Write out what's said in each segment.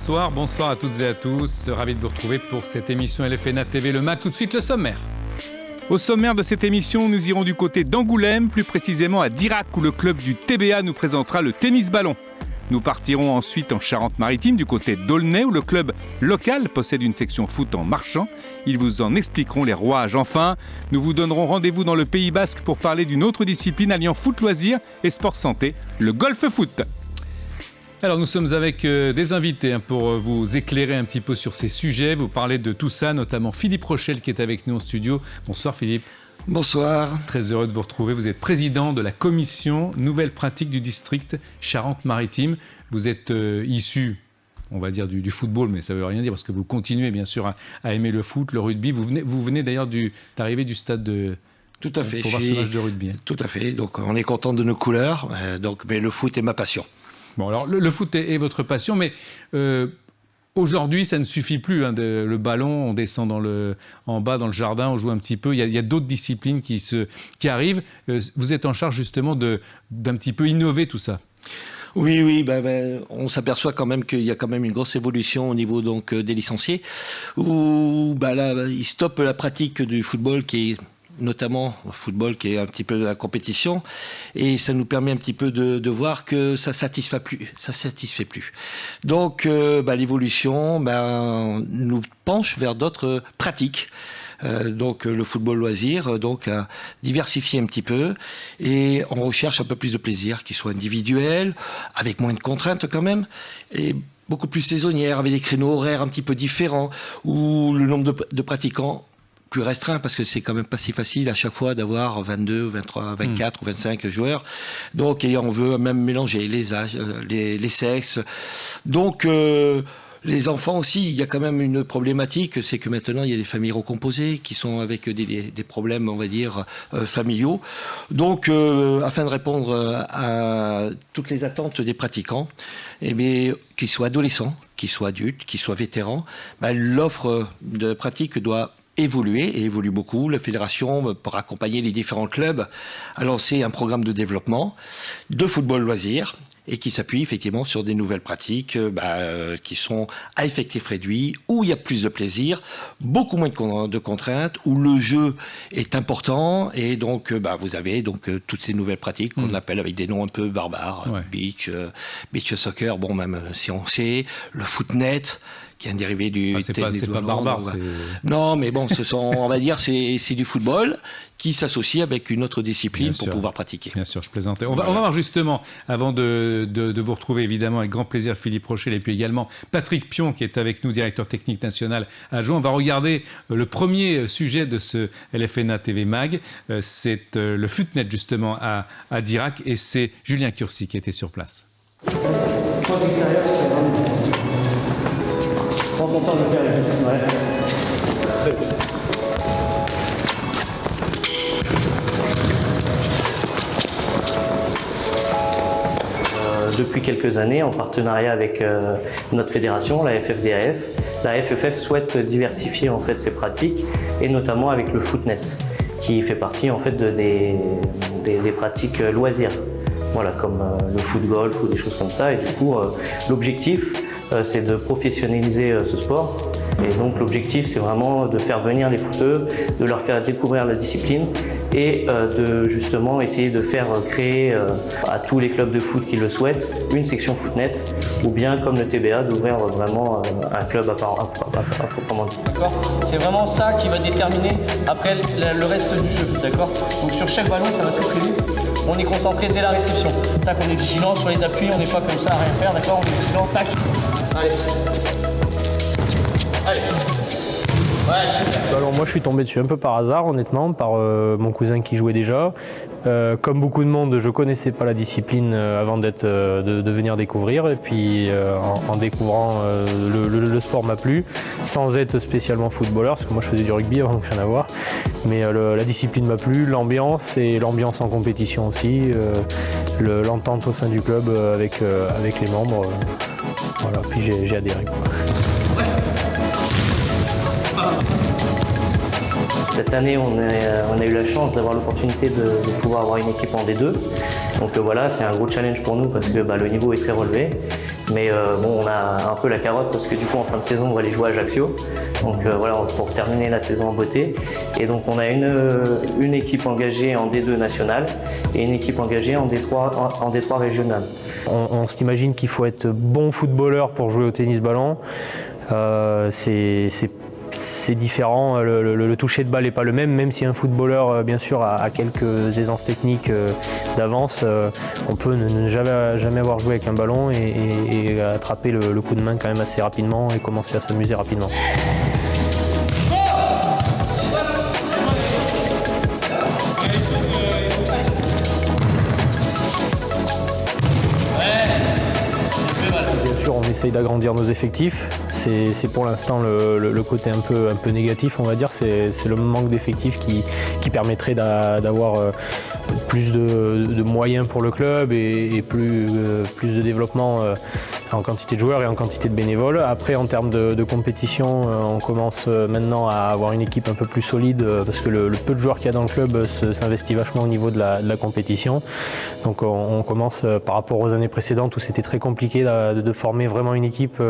bonsoir à toutes et à tous. Ravi de vous retrouver pour cette émission LFNA TV Le MAG. Tout de suite, le sommaire. Au sommaire de cette émission, nous irons du côté d'Angoulême, plus précisément à Dirac, où le club du TBA nous présentera le tennis-ballon. Nous partirons ensuite en Charente-Maritime, du côté d'Aulnay, où le club local possède une section foot en marchand. Ils vous en expliqueront les rouages. Enfin, nous vous donnerons rendez-vous dans le Pays Basque pour parler d'une autre discipline alliant foot loisirs et sport santé, le golf-foot. Alors nous sommes avec des invités pour vous éclairer un petit peu sur ces sujets, vous parler de tout ça, notamment Philippe Rochelle qui est avec nous en studio. Bonsoir Philippe. Bonsoir. Très heureux de vous retrouver. Vous êtes président de la commission Nouvelles Pratiques du district Charente-Maritime. Vous êtes issu, on va dire, du football, mais ça ne veut rien dire parce que vous continuez bien sûr à aimer le foot, le rugby. Vous venez d'ailleurs d'arriver du stade de... Tout à fait. Pour voir ce match de rugby. Tout à fait. Donc on est content de nos couleurs, mais le foot est ma passion. Bon, alors le foot est votre passion, mais aujourd'hui, ça ne suffit plus. Le ballon, on descend en bas dans le jardin, on joue un petit peu. Il y a d'autres disciplines qui arrivent. Vous êtes en charge justement d'un petit peu innover tout ça. Oui, on s'aperçoit quand même qu'il y a quand même une grosse évolution au niveau donc des licenciés, où là, ils stoppent la pratique du football qui est notamment le football qui est un petit peu de la compétition, et ça nous permet un petit peu de voir que ça satisfait plus. Donc l'évolution nous penche vers d'autres pratiques. Donc le football loisir, donc à diversifier un petit peu, et on recherche un peu plus de plaisir, qui soit individuel, avec moins de contraintes quand même, et beaucoup plus saisonnière, avec des créneaux horaires un petit peu différents, où le nombre de pratiquants plus restreint, parce que c'est quand même pas si facile à chaque fois d'avoir 22, 23, 24 ou 25 joueurs. Donc, et on veut même mélanger les âges, les sexes. Donc, les enfants aussi, il y a quand même une problématique, c'est que maintenant, il y a des familles recomposées qui sont avec des problèmes, on va dire, familiaux. Donc, afin de répondre à toutes les attentes des pratiquants, qu'ils soient adolescents, qu'ils soient adultes, qu'ils soient vétérans, l'offre de pratique doit évoluer, et évolue beaucoup. La fédération, pour accompagner les différents clubs, a lancé un programme de développement de football loisir, et qui s'appuie effectivement sur des nouvelles pratiques qui sont à effectif réduit, où il y a plus de plaisir, beaucoup moins de contraintes, où le jeu est important, et donc vous avez donc toutes ces nouvelles pratiques qu'on appelle avec des noms un peu barbares, beach soccer, même si on sait, le footnet, qui est un dérivé du tennis. C'est pas barbare. Non, mais bon, on va dire, c'est du football qui s'associe avec une autre discipline pour pouvoir pratiquer. Bien sûr, je plaisantais. On va voir justement, avant de vous retrouver évidemment avec grand plaisir Philippe Rochelle, et puis également Patrick Pion qui est avec nous, directeur technique national adjoint. On va regarder le premier sujet de ce LFNA TV Mag. C'est le footnet justement à Dirac, et c'est Julien Curcy qui était sur place. Prends ton temps de faire les gestes. Depuis quelques années, en partenariat avec notre fédération, la FFDAF, la FFF souhaite diversifier en fait ses pratiques, et notamment avec le footnet, qui fait partie en fait des pratiques loisirs. Voilà, comme le foot-golf ou des choses comme ça. Et du coup, l'objectif, c'est de professionnaliser ce sport. Et donc l'objectif, c'est vraiment de faire venir les footeux, de leur faire découvrir la discipline, et de justement essayer de faire créer à tous les clubs de foot qui le souhaitent une section footnet, ou bien comme le TBA, d'ouvrir vraiment un club à proprement dit. D'accord. C'est vraiment ça qui va déterminer après le reste du jeu. D'accord. Donc sur chaque ballon, ça va tout prévu. On est concentré dès la réception. Tac, on est vigilant sur les appuis, on n'est pas comme ça à rien faire, d'accord. On est vigilant, tac. Allez. Ouais, alors moi je suis tombé dessus un peu par hasard, honnêtement, par mon cousin qui jouait déjà. Comme beaucoup de monde, je connaissais pas la discipline avant de venir découvrir, et puis en découvrant le sport m'a plu, sans être spécialement footballeur, parce que moi je faisais du rugby avant, donc rien à voir. Mais la discipline m'a plu, l'ambiance, et l'ambiance en compétition aussi, l'entente au sein du club avec les membres. Voilà, puis j'ai adhéré, quoi. Cette année, on a eu la chance d'avoir l'opportunité de pouvoir avoir une équipe en D2. Donc voilà, c'est un gros challenge pour nous parce que le niveau est très relevé. Mais on a un peu la carotte parce que du coup, en fin de saison, on va aller jouer à Ajaccio. Donc voilà, pour terminer la saison en beauté. Et donc on a une équipe engagée en D2 nationale et une équipe engagée en D3 régionale. On s'imagine qu'il faut être bon footballeur pour jouer au tennis ballon. C'est différent, le toucher de balle n'est pas le même si un footballeur bien sûr a quelques aisances techniques d'avance, on peut ne jamais avoir joué avec un ballon et attraper le coup de main quand même assez rapidement et commencer à s'amuser rapidement. On essaye d'agrandir nos effectifs. C'est pour l'instant le côté un peu négatif, on va dire. C'est le manque d'effectifs qui permettrait d'avoir plus de moyens pour le club et plus de développement en quantité de joueurs et en quantité de bénévoles. Après, en termes de compétition, on commence maintenant à avoir une équipe un peu plus solide parce que le peu de joueurs qu'il y a dans le club s'investit vachement au niveau de la compétition. Donc on commence par rapport aux années précédentes où c'était très compliqué de former vraiment une équipe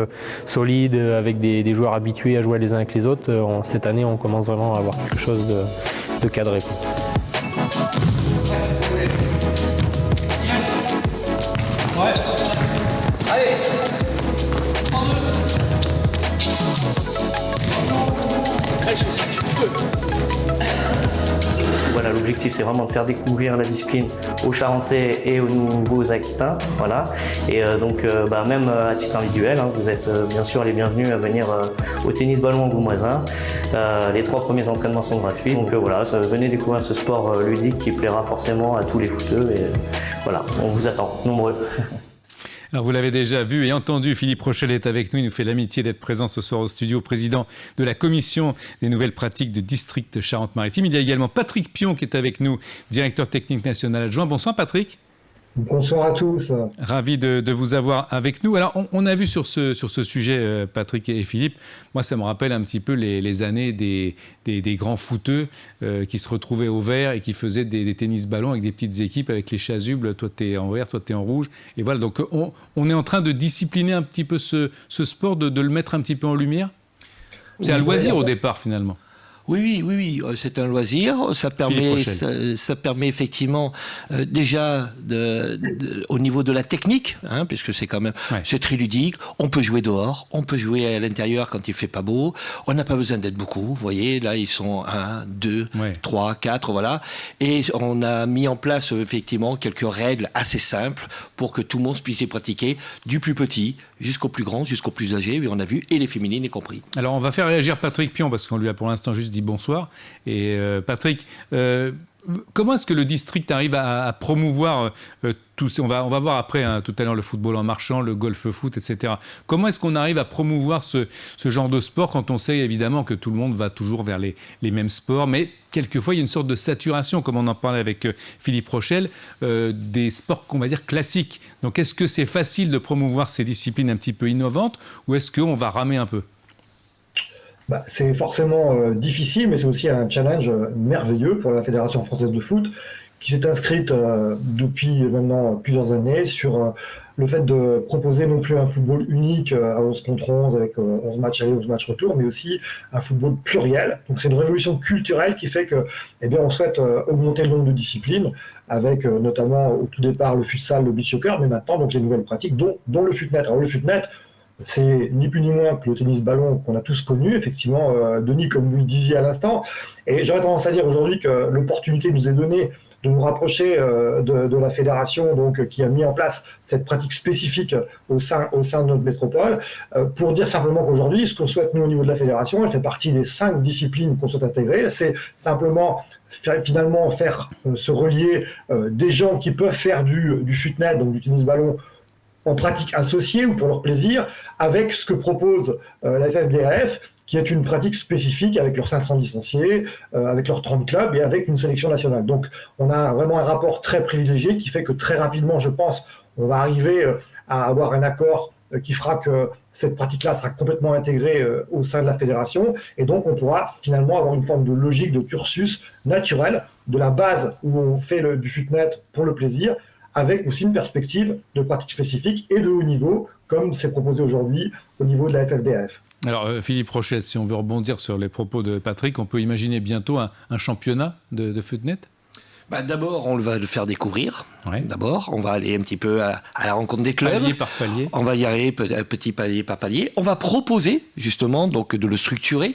solide avec des joueurs habitués à jouer les uns avec les autres. Cette année, on commence vraiment à avoir quelque chose de cadré. Ouais. Allez. Voilà, l'objectif c'est vraiment de faire découvrir la discipline aux Charentais et aux nouveaux Aquitains. Voilà. Et donc même à titre individuel, vous êtes bien sûr les bienvenus à venir au tennis ballon en Goumoisin. Les 3 premiers entraînements sont gratuits. Donc voilà, venez découvrir ce sport ludique qui plaira forcément à tous les footeux. Et voilà, on vous attend, nombreux. Alors vous l'avez déjà vu et entendu, Philippe Rochel est avec nous. Il nous fait l'amitié d'être présent ce soir au studio, président de la commission des nouvelles pratiques de District Charente-Maritime. Il y a également Patrick Pion qui est avec nous, directeur technique national adjoint. Bonsoir Patrick. Bonsoir à tous. Ravi de vous avoir avec nous. Alors, on a vu sur ce sujet, Patrick et Philippe, moi, ça me rappelle un petit peu les années des grands footeux qui se retrouvaient au vert et qui faisaient des tennis-ballons avec des petites équipes, avec les chasubles. Toi, tu es en vert, toi, tu es en rouge. Et voilà, donc on est en train de discipliner un petit peu ce sport, de le mettre un petit peu en lumière. C'est un loisir au départ, finalement. Oui, c'est un loisir. Ça permet effectivement déjà au niveau de la technique, puisque c'est quand même c'est très ludique. On peut jouer dehors, on peut jouer à l'intérieur quand il fait pas beau. On n'a pas besoin d'être beaucoup. Vous voyez, là ils sont 1, 2, 3, 4, voilà. Et on a mis en place effectivement quelques règles assez simples pour que tout le monde puisse y pratiquer, du plus petit jusqu'au plus grand, jusqu'au plus âgé. Et on a vu, et les féminines y compris. Alors on va faire réagir Patrick Pion parce qu'on lui a pour l'instant juste dit bonsoir. Et Patrick, comment est-ce que le district arrive à promouvoir tout ça? On va voir après tout à l'heure le football en marchant, le golf foot, etc. Comment est-ce qu'on arrive à promouvoir ce genre de sport quand on sait évidemment que tout le monde va toujours vers les mêmes sports, mais quelquefois il y a une sorte de saturation, comme on en parlait avec Philippe Rochel, des sports qu'on va dire classiques. Donc est-ce que c'est facile de promouvoir ces disciplines un petit peu innovantes ou est-ce qu'on va ramer un peu? C'est forcément difficile, mais c'est aussi un challenge merveilleux pour la Fédération française de foot, qui s'est inscrite depuis maintenant plusieurs années sur le fait de proposer non plus un football unique à 11 contre 11 avec 11 matchs aller, 11 matchs retour, mais aussi un football pluriel. Donc c'est une révolution culturelle qui fait que, on souhaite augmenter le nombre de disciplines, avec notamment au tout départ le futsal, le beach soccer, mais maintenant donc les nouvelles pratiques, dont le futnet. Alors le futnet, c'est ni plus ni moins que le tennis-ballon qu'on a tous connu, effectivement, Denis, comme vous le disiez à l'instant. Et j'aurais tendance à dire aujourd'hui que l'opportunité nous est donnée de nous rapprocher de la fédération qui a mis en place cette pratique spécifique au sein de notre métropole, pour dire simplement qu'aujourd'hui, ce qu'on souhaite nous au niveau de la fédération, elle fait partie des 5 disciplines qu'on souhaite intégrer, c'est simplement finalement faire se relier des gens qui peuvent faire du futnet, donc du tennis-ballon, en pratique associée ou pour leur plaisir, avec ce que propose la FFDAF, qui est une pratique spécifique avec leurs 500 licenciés, avec leurs 30 clubs et avec une sélection nationale. Donc on a vraiment un rapport très privilégié qui fait que très rapidement, je pense, on va arriver à avoir un accord qui fera que cette pratique-là sera complètement intégrée au sein de la fédération, et donc on pourra finalement avoir une forme de logique de cursus naturel, de la base où on fait du FUTNET pour le plaisir, avec aussi une perspective de pratique spécifique et de haut niveau, comme c'est proposé aujourd'hui au niveau de la FFDF. Alors Philippe Rochette, si on veut rebondir sur les propos de Patrick, on peut imaginer bientôt un championnat de FUTNET ? D'abord, on va le faire découvrir. Ouais. D'abord, on va aller un petit peu à la rencontre des clubs. Palier par palier. On va y arriver petit palier par palier. On va proposer justement donc de le structurer.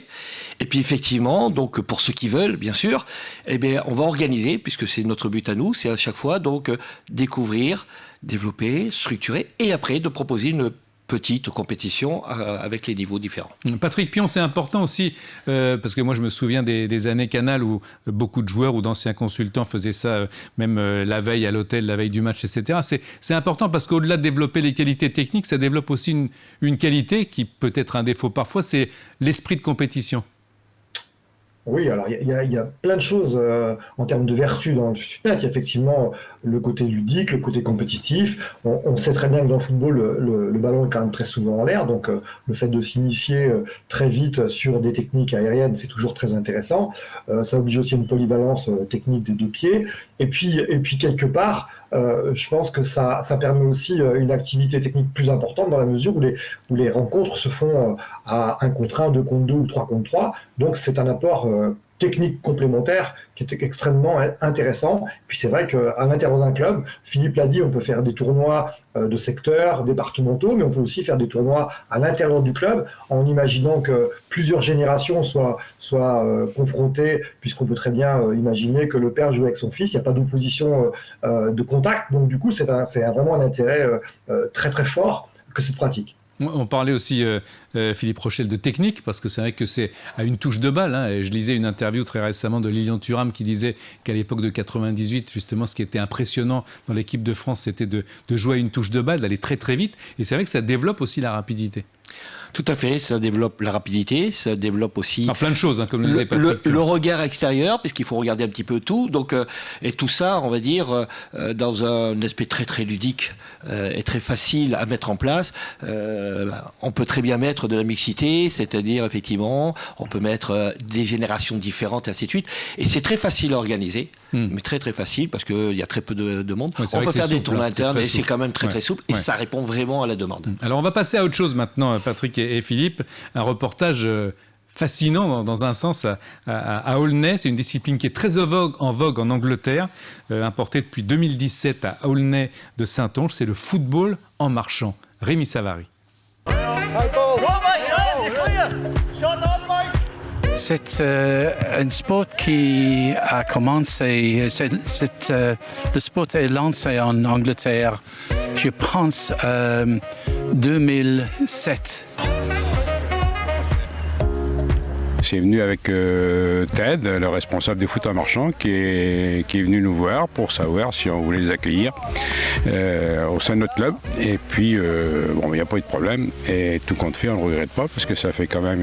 Et puis effectivement, donc pour ceux qui veulent, bien sûr, on va organiser, puisque c'est notre but à nous, c'est à chaque fois donc découvrir, développer, structurer, et après de proposer une petite compétition avec les niveaux différents. Patrick Pion, c'est important aussi, parce que moi je me souviens des années Canal où beaucoup de joueurs ou d'anciens consultants faisaient ça même la veille à l'hôtel, la veille du match, etc. C'est important parce qu'au-delà de développer les qualités techniques, ça développe aussi une qualité qui peut être un défaut parfois, c'est l'esprit de compétition. Oui, alors il y a plein de choses en termes de vertu dans le FUTNET. Il y a effectivement le côté ludique, le côté compétitif. On sait très bien que dans le football, le ballon est quand même très souvent en l'air, donc le fait de s'initier très vite sur des techniques aériennes, c'est toujours très intéressant. Ça oblige aussi à une polyvalence technique des deux pieds. Et puis quelque part, je pense que ça permet aussi une activité technique plus importante dans la mesure où les rencontres se font à 1 contre 1, 2 contre 2 ou 3 contre 3. Donc c'est un apport technique complémentaire qui est extrêmement intéressant. Puis c'est vrai qu'à l'intérieur d'un club, Philippe l'a dit, on peut faire des tournois de secteurs, départementaux, mais on peut aussi faire des tournois à l'intérieur du club en imaginant que plusieurs générations soient confrontées, puisqu'on peut très bien imaginer que le père joue avec son fils, il n'y a pas d'opposition de contact. Donc du coup, c'est vraiment un intérêt très très fort que cette pratique. On parlait aussi, Philippe Rochelle, de technique, parce que c'est vrai que c'est à une touche de balle. Et je lisais une interview très récemment de Lilian Thuram qui disait qu'à l'époque de 98, justement, ce qui était impressionnant dans l'équipe de France, c'était de jouer à une touche de balle, d'aller très très vite. Et c'est vrai que ça développe aussi la rapidité. Tout à fait, ça développe la rapidité, ça développe aussi plein de choses, comme le disait Patrick. Le regard extérieur, puisqu'il faut regarder un petit peu tout. Donc, et tout ça, on va dire, dans un aspect très très ludique et très facile à mettre en place. On peut très bien mettre de la mixité, c'est-à-dire effectivement, on peut mettre des générations différentes et ainsi de suite. Et c'est très facile à organiser, mais très très facile parce qu'il y a très peu de monde. Ouais, on peut faire des tournois internes et c'est quand même très très souple et ça répond vraiment à la demande. Alors on va passer à autre chose maintenant, Patrick et Philippe. Un reportage fascinant dans un sens à Aulnay. C'est une discipline qui est très en vogue en Angleterre, importée depuis 2017 à Aulnay de Saintonge. C'est le football en marchant. Rémi Savary. C'est un sport qui a commencé, le sport est lancé en Angleterre, je pense, 2007. C'est venu avec Ted, le responsable des foot en marchand, qui est venu nous voir pour savoir si on voulait les accueillir au sein de notre club. Et puis, il n'y a pas eu de problème. Et tout compte fait, on ne le regrette pas parce que ça fait quand même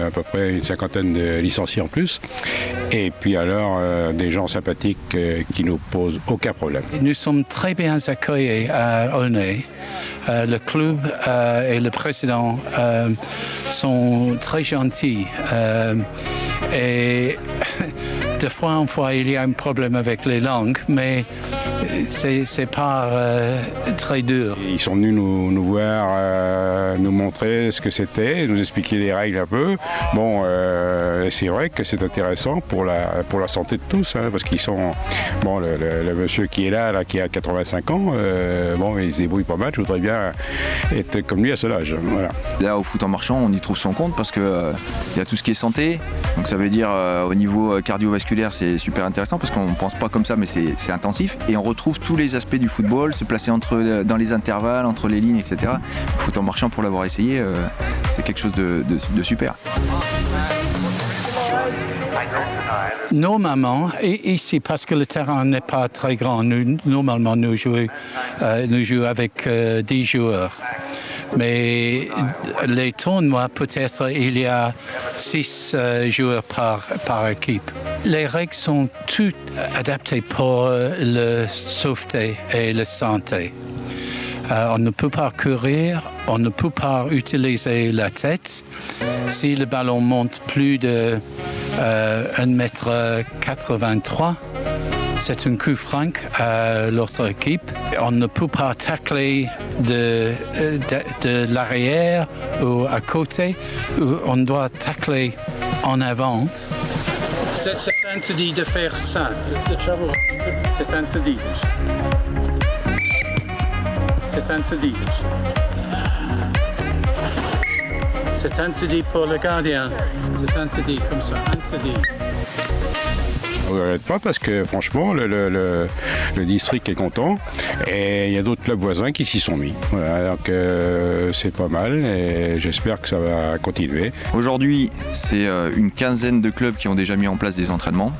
à peu près une 50aine de licenciés en plus. Et puis alors, des gens sympathiques qui nous posent aucun problème. Nous sommes très bien accueillis à Aulnay. Le club et le président sont très gentils. Et de fois en fois, il y a un problème avec les langues, mais c'est pas très dur. Ils sont venus nous voir, nous montrer ce que c'était, nous expliquer les règles un peu. Bon, c'est vrai que c'est intéressant pour la santé de tous, parce qu'ils sont... Bon, le monsieur qui est là qui a 85 ans, il se débrouille pas mal. Je voudrais bien être comme lui à ce âge. Voilà. Là, au foot en marchand, on y trouve son compte parce que y a tout ce qui est santé. Donc ça veut dire au niveau cardiovasculaire, c'est super intéressant parce qu'on ne pense pas comme ça, mais c'est intensif. Et on retrouve tous les aspects du football, se placer dans les intervalles, entre les lignes, etc. Le foot en marchand, pour l'avoir essayé, c'est quelque chose de super. Normalement, ici, parce que le terrain n'est pas très grand, normalement nous jouons avec 10 joueurs. Mais les tournois, peut-être, il y a 6 joueurs par équipe. Les règles sont toutes adaptées pour la sauveté et la santé. On ne peut pas courir, on ne peut pas utiliser la tête. Si le ballon monte plus de 1,83 m, c'est un coup franc à l'autre équipe. On ne peut pas tacler de l'arrière ou à côté. On doit tacler en avant. C'est interdit de faire ça. C'est interdit. C'est interdit. C'est interdit pour le gardien. C'est interdit comme ça. Interdit. On ne regrette pas parce que franchement le district est content et il y a d'autres clubs voisins qui s'y sont mis. Voilà, donc c'est pas mal et j'espère que ça va continuer. Aujourd'hui, c'est une quinzaine de clubs qui ont déjà mis en place des entraînements.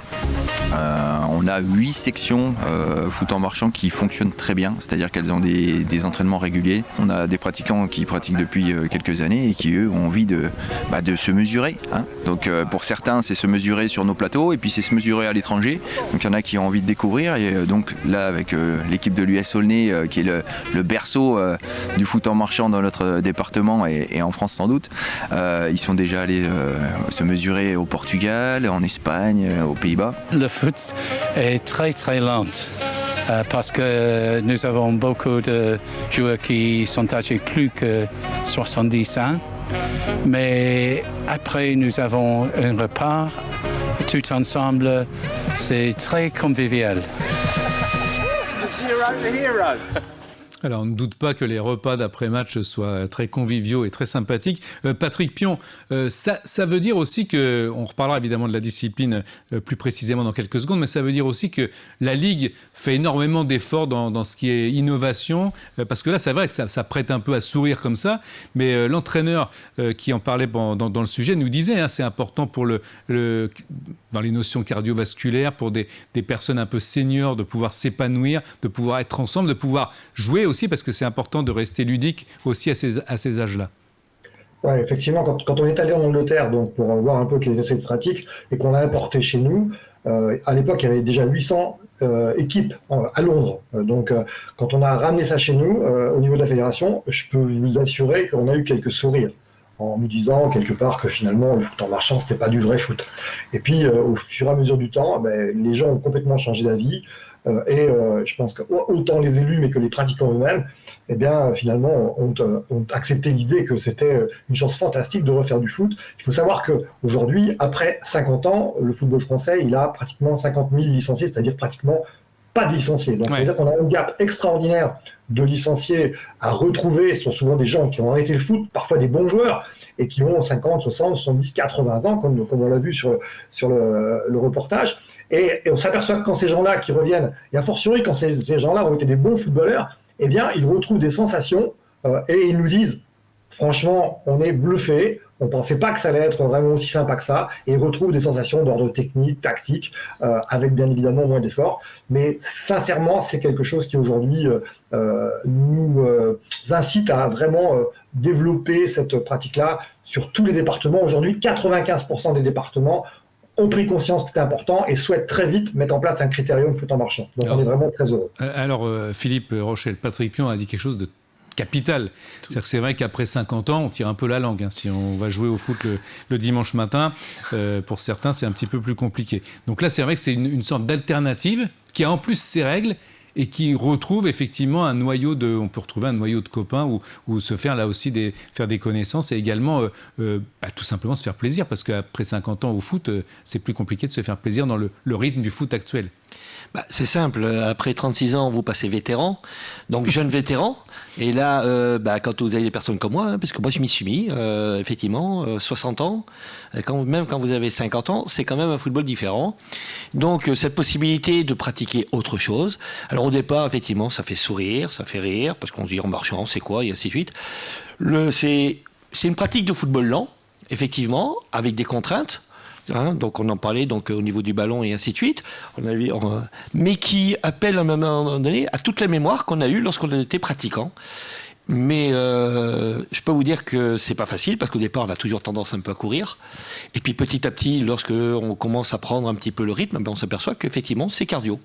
On a 8 sections foot en marchant qui fonctionnent très bien, c'est-à-dire qu'elles ont des entraînements réguliers. On a des pratiquants qui pratiquent depuis quelques années et qui, eux, ont envie de se mesurer. Hein. Donc pour certains, c'est se mesurer sur nos plateaux et puis c'est se mesurer à l'étranger. Donc il y en a qui ont envie de découvrir et donc là, avec l'équipe de l'US Aulnay, qui est le berceau du foot en marchant dans notre département et en France sans doute, ils sont déjà allés se mesurer au Portugal, en Espagne, aux Pays-Bas. Le foot est très très lent parce que nous avons beaucoup de joueurs qui sont âgés plus que 70 ans. Mais après, nous avons un repas tout ensemble. C'est très convivial. Alors, on ne doute pas que les repas d'après-match soient très conviviaux et très sympathiques. Patrick Pion, ça veut dire aussi que, on reparlera évidemment de la discipline plus précisément dans quelques secondes, mais ça veut dire aussi que la Ligue fait énormément d'efforts dans ce qui est innovation, parce que là, c'est vrai que ça prête un peu à sourire comme ça, mais l'entraîneur qui en parlait dans le sujet nous disait, c'est important pour dans les notions cardiovasculaires, pour des personnes un peu seniors, de pouvoir s'épanouir, de pouvoir être ensemble, de pouvoir jouer aussi, parce que c'est important de rester ludique aussi à ces âges-là. Ouais, effectivement, quand on est allé en Angleterre donc pour voir un peu quelle était cette pratique et qu'on l'a importé chez nous, à l'époque, il y avait déjà 800 équipes à Londres. Donc, quand on a ramené ça chez nous, au niveau de la fédération, je peux vous assurer qu'on a eu quelques sourires en nous disant quelque part que finalement le foot en marchant c'était pas du vrai foot. Et puis au fur et à mesure du temps, les gens ont complètement changé d'avis et je pense que autant les élus mais que les pratiquants eux-mêmes, finalement ont accepté l'idée que c'était une chance fantastique de refaire du foot. Il faut savoir que aujourd'hui, après 50 ans, le football français il a pratiquement 50 000 licenciés, c'est-à-dire pratiquement pas de licenciés. Donc, c'est-à-dire qu'on a un gap extraordinaire de licenciés à retrouver. Ce sont souvent des gens qui ont arrêté le foot, parfois des bons joueurs, et qui ont 50, 60, 70, 80 ans, comme on l'a vu sur le reportage. Et on s'aperçoit que quand ces gens-là qui reviennent, et a fortiori quand ces gens-là ont été des bons footballeurs, ils retrouvent des sensations et ils nous disent, franchement, on est bluffés. On ne pensait pas que ça allait être vraiment aussi sympa que ça, et ils retrouvent des sensations d'ordre technique, tactique, avec bien évidemment moins d'efforts. Mais sincèrement, c'est quelque chose qui aujourd'hui nous incite à vraiment développer cette pratique-là sur tous les départements. Aujourd'hui, 95% des départements ont pris conscience que c'était important et souhaitent très vite mettre en place un critérium foot en marchant. Donc on est vraiment très heureux. Alors Philippe Rochel, Patrick Pion a dit quelque chose de capital. C'est-à-dire que c'est vrai qu'après 50 ans, on tire un peu la langue. Si on va jouer au foot le dimanche matin, pour certains, c'est un petit peu plus compliqué. Donc là, c'est vrai que c'est une sorte d'alternative qui a en plus ses règles et qui retrouve effectivement on peut retrouver un noyau de copains ou se faire là aussi faire des connaissances et également tout simplement se faire plaisir, parce qu'après 50 ans au foot, c'est plus compliqué de se faire plaisir dans le rythme du foot actuel. C'est simple, après 36 ans, vous passez vétéran, donc jeune vétéran, et là, quand vous avez des personnes comme moi, parce que moi je m'y suis mis, effectivement, 60 ans, même quand vous avez 50 ans, c'est quand même un football différent. Donc cette possibilité de pratiquer autre chose, alors au départ, effectivement, ça fait sourire, ça fait rire, parce qu'on se dit en marchant, c'est quoi, et ainsi de suite. C'est une pratique de football lent, effectivement, avec des contraintes. Donc on en parlait au niveau du ballon et ainsi de suite, mais qui appelle à un moment donné à toute la mémoire qu'on a eue lorsqu'on était pratiquant. Mais je peux vous dire que c'est pas facile parce qu'au départ on a toujours tendance un peu à courir. Et puis petit à petit, lorsque on commence à prendre un petit peu le rythme, on s'aperçoit qu'effectivement c'est cardio.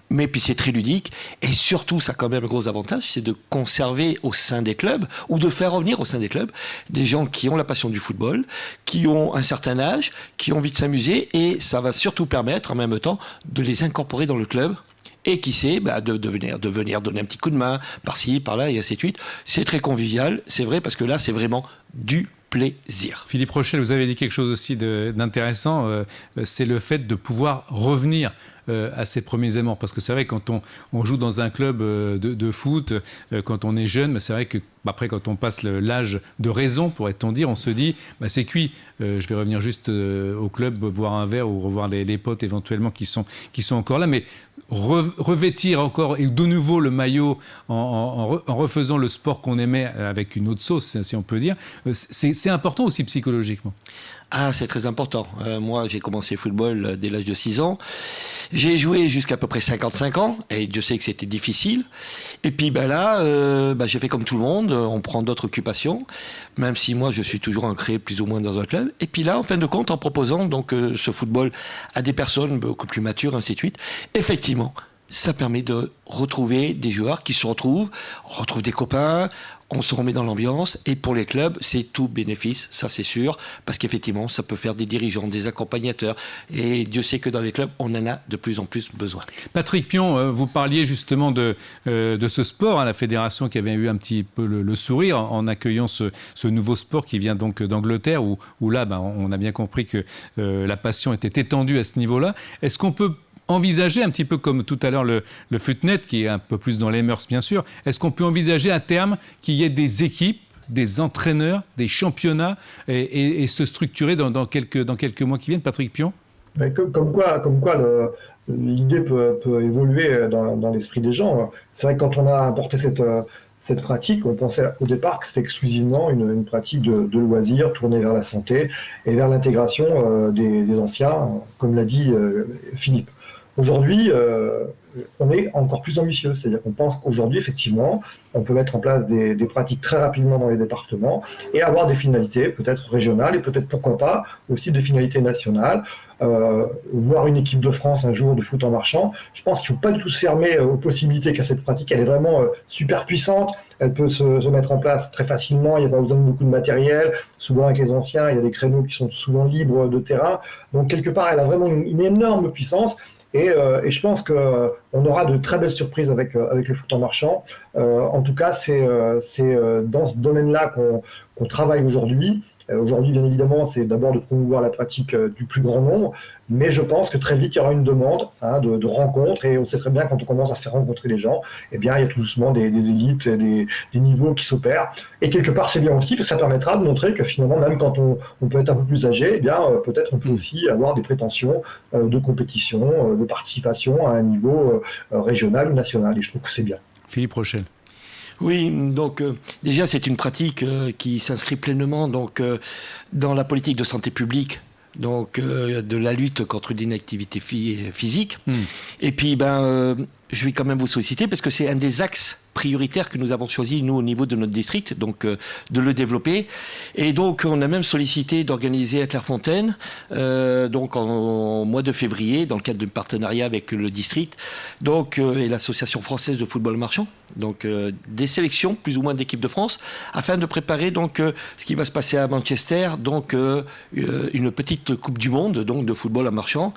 Mais puis c'est très ludique et surtout ça a quand même un gros avantage, c'est de conserver au sein des clubs ou de faire revenir au sein des clubs des gens qui ont la passion du football, qui ont un certain âge, qui ont envie de s'amuser et ça va surtout permettre en même temps de les incorporer dans le club. Et qui sait, de venir donner un petit coup de main par-ci, par-là, et ainsi de suite. C'est très convivial, c'est vrai, parce que là, c'est vraiment du plaisir. Philippe Rochel, vous avez dit quelque chose aussi d'intéressant, c'est le fait de pouvoir revenir à ses premiers amours. Parce que c'est vrai, quand on joue dans un club de foot, quand on est jeune, c'est vrai que après, quand on passe l'âge de raison, pourrait-on dire, on se dit, c'est cuit, je vais revenir juste au club, boire un verre ou revoir les potes éventuellement qui sont encore là. Mais revêtir encore et de nouveau le maillot en refaisant le sport qu'on aimait avec une autre sauce, si on peut dire, c'est important aussi psychologiquement. Ah, c'est très important. Moi, j'ai commencé le football dès l'âge de 6 ans. J'ai joué jusqu'à peu près 55 ans, et Dieu sait que c'était difficile. Et puis là, j'ai fait comme tout le monde, on prend d'autres occupations, même si moi, je suis toujours ancré plus ou moins dans un club. Et puis là, en fin de compte, en proposant donc ce football à des personnes beaucoup plus matures, ainsi de suite, effectivement, ça permet de retrouver des joueurs qui se retrouvent, on retrouve des copains, on se remet dans l'ambiance, et pour les clubs, c'est tout bénéfice, ça c'est sûr, parce qu'effectivement, ça peut faire des dirigeants, des accompagnateurs, et Dieu sait que dans les clubs, on en a de plus en plus besoin. Patrick Pion, vous parliez justement de ce sport, la fédération qui avait eu un petit peu le sourire en accueillant ce nouveau sport qui vient donc d'Angleterre, où là, on a bien compris que la passion était étendue à ce niveau-là. Est-ce qu'on peut envisager, un petit peu comme tout à l'heure le Footnet, qui est un peu plus dans les mœurs bien sûr, est-ce qu'on peut envisager à terme qu'il y ait des équipes, des entraîneurs, des championnats et se structurer dans quelques mois qui viennent, Patrick Pion ? Comme quoi l'idée peut évoluer dans l'esprit des gens. C'est vrai que quand on a apporté cette pratique, on pensait au départ que c'était exclusivement une pratique de loisirs tournée vers la santé et vers l'intégration des anciens, comme l'a dit Philippe. Aujourd'hui, on est encore plus ambitieux, c'est-à-dire qu'on pense qu'aujourd'hui, effectivement, on peut mettre en place des pratiques très rapidement dans les départements et avoir des finalités peut-être régionales et peut-être, pourquoi pas, aussi des finalités nationales. Voir une équipe de France un jour de foot en marchant, je pense qu'il ne faut pas du tout se fermer aux possibilités qu'a cette pratique. Elle est vraiment super puissante, elle peut se mettre en place très facilement, il n'y a pas besoin de beaucoup de matériel. Souvent avec les anciens, il y a des créneaux qui sont souvent libres de terrain. Donc quelque part, elle a vraiment une énorme puissance. Et je pense qu'on aura de très belles surprises avec le foot en marchand. En tout cas, c'est dans ce domaine-là qu'on travaille aujourd'hui. Aujourd'hui, bien évidemment, c'est d'abord de promouvoir la pratique du plus grand nombre, mais je pense que très vite, il y aura une demande de rencontres, et on sait très bien quand on commence à se faire rencontrer les gens, eh bien, il y a tout doucement des élites, des niveaux qui s'opèrent. Et quelque part, c'est bien aussi, parce que ça permettra de montrer que finalement, même quand on peut être un peu plus âgé, eh bien, peut-être on peut aussi avoir des prétentions de compétition, de participation à un niveau régional ou national, et je trouve que c'est bien. Philippe Rochel. Oui, donc déjà c'est une pratique qui s'inscrit pleinement dans la politique de santé publique, donc de la lutte contre l'inactivité physique. Et puis je vais quand même vous solliciter parce que c'est un des axes prioritaires que nous avons choisi, nous, au niveau de notre district, donc de le développer. Et donc, on a même sollicité d'organiser à Clairefontaine, donc en mois de février, dans le cadre d'un partenariat avec le district, donc, et l'Association française de football marchand, donc des sélections, plus ou moins d'équipes de France, afin de préparer donc ce qui va se passer à Manchester, donc une petite Coupe du Monde, donc de football à marchand.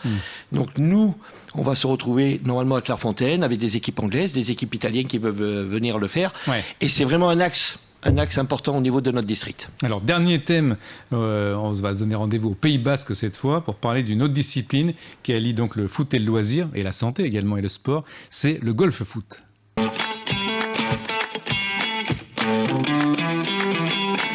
Donc, nous, on va se retrouver normalement à Clairefontaine avec des équipes anglaises, des équipes italiennes qui peuvent venir le faire. Ouais. Et c'est vraiment un axe important au niveau de notre district. Alors, dernier thème, on va se donner rendez-vous au Pays Basque cette fois pour parler d'une autre discipline qui allie donc le foot et le loisir, et la santé également et le sport, c'est le golf foot.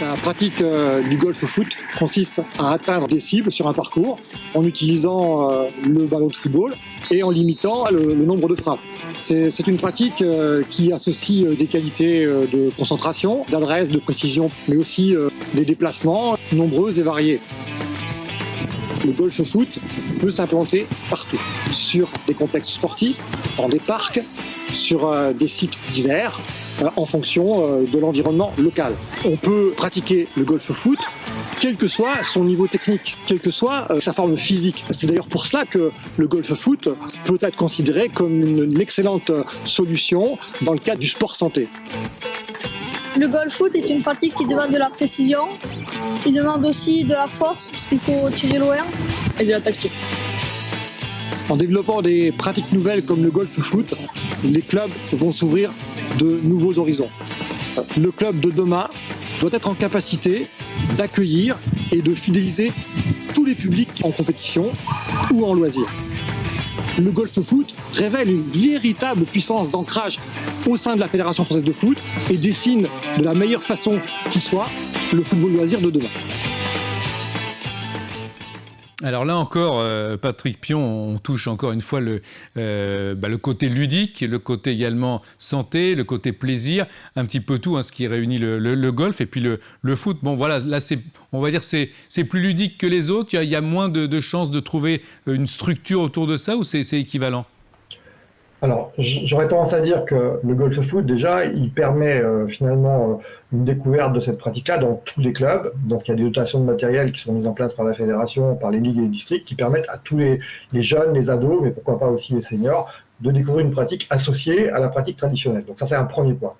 La pratique du golf foot consiste à atteindre des cibles sur un parcours en utilisant le ballon de football et en limitant le nombre de frappes. C'est une pratique qui associe des qualités de concentration, d'adresse, de précision, mais aussi des déplacements nombreux et variés. Le golf foot peut s'implanter partout, sur des complexes sportifs, dans des parcs, sur des sites divers, en fonction de l'environnement local. On peut pratiquer le golf foot quel que soit son niveau technique, quelle que soit sa forme physique. C'est d'ailleurs pour cela que le golf foot peut être considéré comme une excellente solution dans le cadre du sport santé. Le golf foot est une pratique qui demande de la précision. Il demande aussi de la force parce qu'il faut tirer loin et de la tactique. En développant des pratiques nouvelles comme le golf foot, les clubs vont s'ouvrir de nouveaux horizons. Le club de demain doit être en capacité d'accueillir et de fidéliser tous les publics en compétition ou en loisir. Le golf foot révèle une véritable puissance d'ancrage au sein de la Fédération française de foot et dessine de la meilleure façon qui soit le football loisir de demain. Alors là encore, Patrick Pion, on touche encore une fois le côté ludique, le côté également santé, le côté plaisir, un petit peu tout, ce qui réunit le golf et puis le foot. Bon voilà, là on va dire c'est plus ludique que les autres, il y a moins de chances de trouver une structure autour de ça ou c'est équivalent ? Alors, j'aurais tendance à dire que le golf foot, déjà, il permet finalement une découverte de cette pratique-là dans tous les clubs. Donc, il y a des dotations de matériel qui sont mises en place par la fédération, par les ligues et les districts, qui permettent à tous les jeunes, les ados, mais pourquoi pas aussi les seniors, de découvrir une pratique associée à la pratique traditionnelle. Donc ça, c'est un premier point.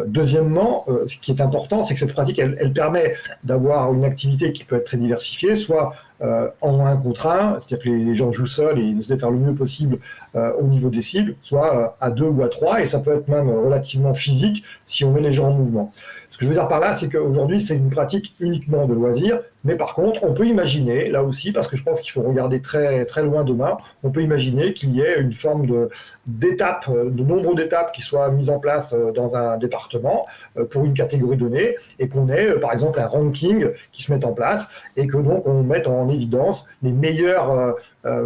Deuxièmement, ce qui est important, c'est que cette pratique, elle permet d'avoir une activité qui peut être très diversifiée, soit en 1 contre 1, c'est-à-dire que les gens jouent seuls et ils essaient de faire le mieux possible au niveau des cibles, soit à 2 ou à 3, et ça peut être même relativement physique si on met les gens en mouvement. Ce que je veux dire par là, c'est qu'aujourd'hui, c'est une pratique uniquement de loisir, mais par contre, on peut imaginer, là aussi, parce que je pense qu'il faut regarder très, très loin demain, on peut imaginer qu'il y ait une forme de nombre d'étapes qui soient mises en place dans un département pour une catégorie donnée, et qu'on ait, par exemple, un ranking qui se mette en place, et que donc on mette en évidence les meilleurs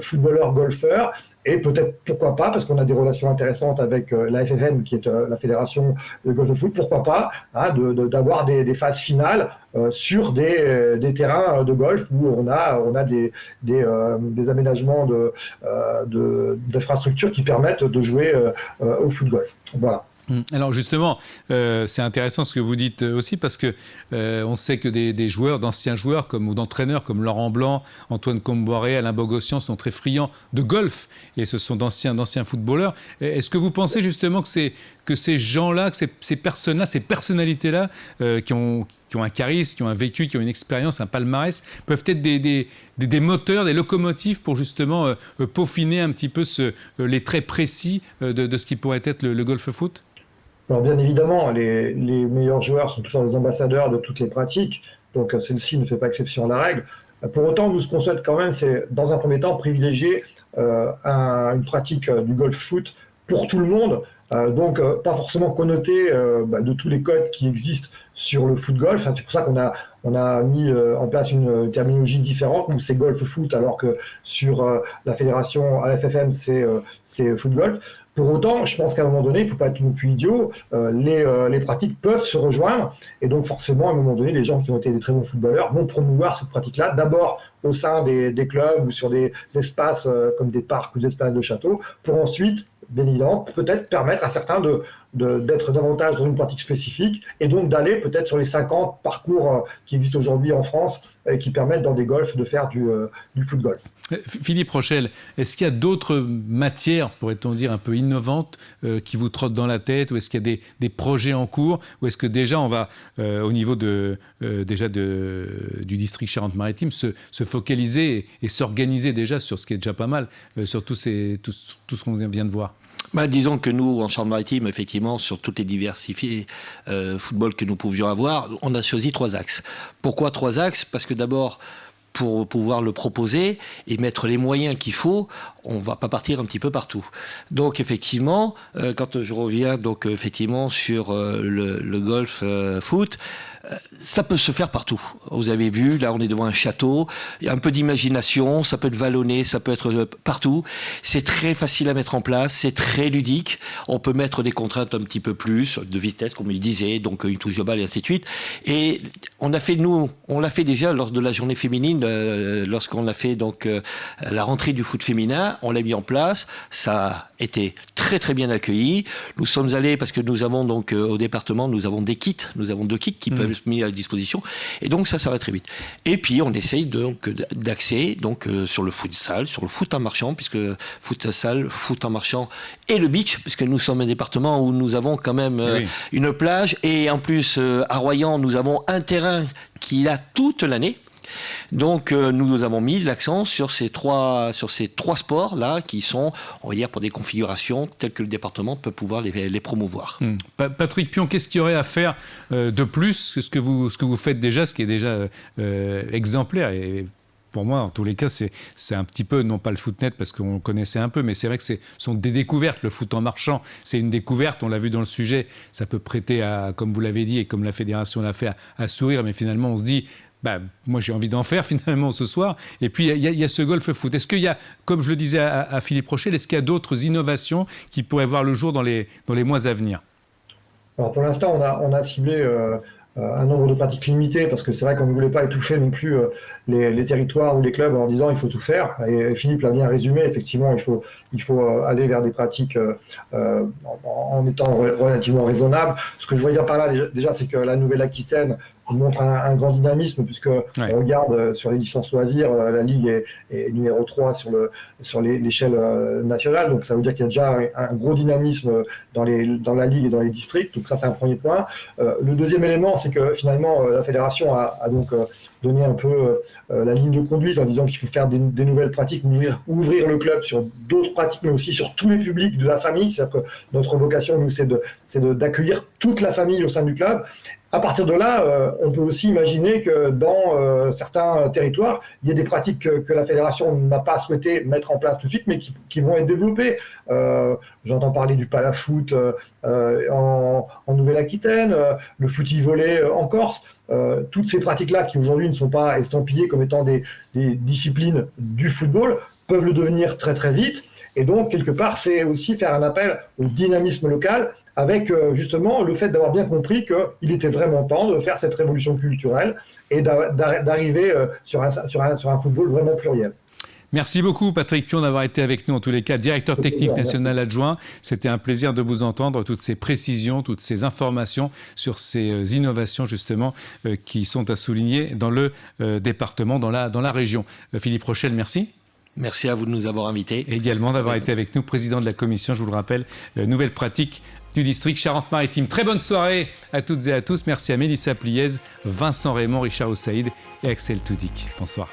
footballeurs golfeurs. Et peut-être, pourquoi pas, parce qu'on a des relations intéressantes avec la FFM, qui est la Fédération de golf de foot, pourquoi pas d'avoir des phases finales sur des terrains de golf où on a des aménagements d'infrastructures qui permettent de jouer au foot golf. Voilà. Alors justement, c'est intéressant ce que vous dites aussi parce que on sait que des joueurs, d'anciens joueurs ou d'entraîneurs comme Laurent Blanc, Antoine Comboiré, Alain Bogossian sont très friands de golf et ce sont d'anciens footballeurs. Est-ce que vous pensez justement que ces gens-là, que ces personnes-là, ces personnalités-là qui ont un charisme, qui ont un vécu, qui ont une expérience, un palmarès, peuvent être des moteurs, des locomotives pour justement peaufiner un petit peu les traits précis de ce qui pourrait être le golf foot ? Alors bien évidemment, les meilleurs joueurs sont toujours des ambassadeurs de toutes les pratiques, donc celle-ci ne fait pas exception à la règle. Pour autant, nous, ce qu'on souhaite quand même, c'est dans un premier temps privilégier une pratique du golf foot pour tout le monde, donc pas forcément connoté de tous les codes qui existent sur le foot golf. C'est pour ça qu'on a mis en place une terminologie différente, où c'est golf foot, alors que sur la fédération AFFM, c'est foot golf. Pour autant, je pense qu'à un moment donné, il ne faut pas être non plus idiot, les pratiques peuvent se rejoindre, et donc forcément, à un moment donné, les gens qui ont été des très bons footballeurs vont promouvoir cette pratique-là, d'abord au sein des clubs ou sur des espaces comme des parcs ou des espaces de châteaux, pour ensuite, bien évidemment, peut-être permettre à certains d'être davantage dans une pratique spécifique, et donc d'aller peut-être sur les 50 parcours qui existent aujourd'hui en France, et qui permettent dans des golfs de faire du foot golf. Philippe Rochel, est-ce qu'il y a d'autres matières, pourrait-on dire, un peu innovantes qui vous trottent dans la tête, ou est-ce qu'il y a des projets en cours, ou est-ce que déjà on va, au niveau du district Charente-Maritime, se focaliser et s'organiser déjà sur ce qui est déjà pas mal, sur tout ce qu'on vient de voir ? Disons que nous, en Charente-Maritime, effectivement, sur toutes les diversifiés football que nous pouvions avoir, on a choisi 3 axes. Pourquoi 3 axes ? Parce que d'abord, pour pouvoir le proposer et mettre les moyens qu'il faut, on ne va pas partir un petit peu partout. Donc effectivement, quand je reviens effectivement sur le golf foot, ça peut se faire partout. Vous avez vu, là on est devant un château, il y a un peu d'imagination, ça peut être vallonné, ça peut être partout. C'est très facile à mettre en place, c'est très ludique. On peut mettre des contraintes un petit peu plus, de vitesse comme il disait, donc une touche de balle et ainsi de suite. Et on l'a fait déjà lors de la journée féminine, lorsqu'on a fait la rentrée du foot féminin, on l'a mis en place, ça a été très très très bien accueillis. Nous sommes allés parce que nous avons donc au département, nous avons des kits, nous avons 2 kits qui peuvent être mis à disposition. Et donc ça va très vite. Et puis on essaye donc d'axer donc sur le futsal, sur le foot en marchand, puisque futsal, foot en marchand et le beach, puisque nous sommes un département où nous avons quand même une plage et en plus à Royan nous avons un terrain qui a toute l'année. Donc nous avons mis l'accent sur ces trois sports là qui sont, on va dire, pour des configurations telles que le département peut pouvoir les promouvoir. Patrick Pion, qu'est-ce qu'il y aurait à faire de plus que ce que vous faites déjà, ce qui est déjà exemplaire? Et pour moi, en tous les cas, c'est un petit peu, non pas le footnet parce qu'on le connaissait un peu, mais c'est vrai que ce sont des découvertes. Le foot en marchand, c'est une découverte, on l'a vu dans le sujet, ça peut prêter à, comme vous l'avez dit et comme la fédération l'a fait, à sourire, mais finalement on se dit, moi j'ai envie d'en faire finalement ce soir. Et puis il y a ce golf foot. Est-ce qu'il y a, comme je le disais à Philippe Rochel, est-ce qu'il y a d'autres innovations qui pourraient voir le jour dans les mois à venir? Alors pour l'instant, on a ciblé un nombre de pratiques limité parce que c'est vrai qu'on ne voulait pas étouffer non plus les territoires ou les clubs en disant il faut tout faire. Et Philippe l'a bien résumé, effectivement, il faut aller vers des pratiques en étant relativement raisonnable. Ce que je veux dire par là, déjà, c'est que la Nouvelle-Aquitaine montre un grand dynamisme puisque on regarde sur les licences loisirs, la Ligue est numéro 3 sur l'échelle nationale, donc ça veut dire qu'il y a déjà un gros dynamisme dans la Ligue et dans les districts, donc ça c'est un premier point. Le deuxième élément, c'est que finalement la fédération a donc donné un peu la ligne de conduite en disant qu'il faut faire des nouvelles pratiques, ouvrir le club sur d'autres pratiques, mais aussi sur tous les publics de la famille. C'est-à-dire que notre vocation, nous, c'est d'accueillir toute la famille au sein du club. À partir de là, on peut aussi imaginer que dans certains territoires, il y a des pratiques que la fédération n'a pas souhaité mettre en place tout de suite, mais qui vont être développées. J'entends parler du palafoot en Nouvelle-Aquitaine, le footy-volley en Corse. Toutes ces pratiques-là, qui aujourd'hui ne sont pas estampillées comme étant des disciplines du football, peuvent le devenir très très vite. Et donc, quelque part, c'est aussi faire un appel au dynamisme local, avec justement le fait d'avoir bien compris qu'il était vraiment temps de faire cette révolution culturelle et d'arriver sur un football vraiment pluriel. Merci beaucoup Patrick Pion d'avoir été avec nous, en tous les cas, directeur technique national adjoint. C'était un plaisir de vous entendre, toutes ces précisions, toutes ces informations sur ces innovations justement qui sont à souligner dans le département, dans la région. Philippe Rochel, merci. Merci à vous de nous avoir invités. Et également d'avoir été avec nous, président de la commission, je vous le rappelle, nouvelle pratique du district Charente-Maritime. Très bonne soirée à toutes et à tous. Merci à Mélissa Pliez, Vincent Raymond, Richard Oussaïd et Axel Toudic. Bonsoir.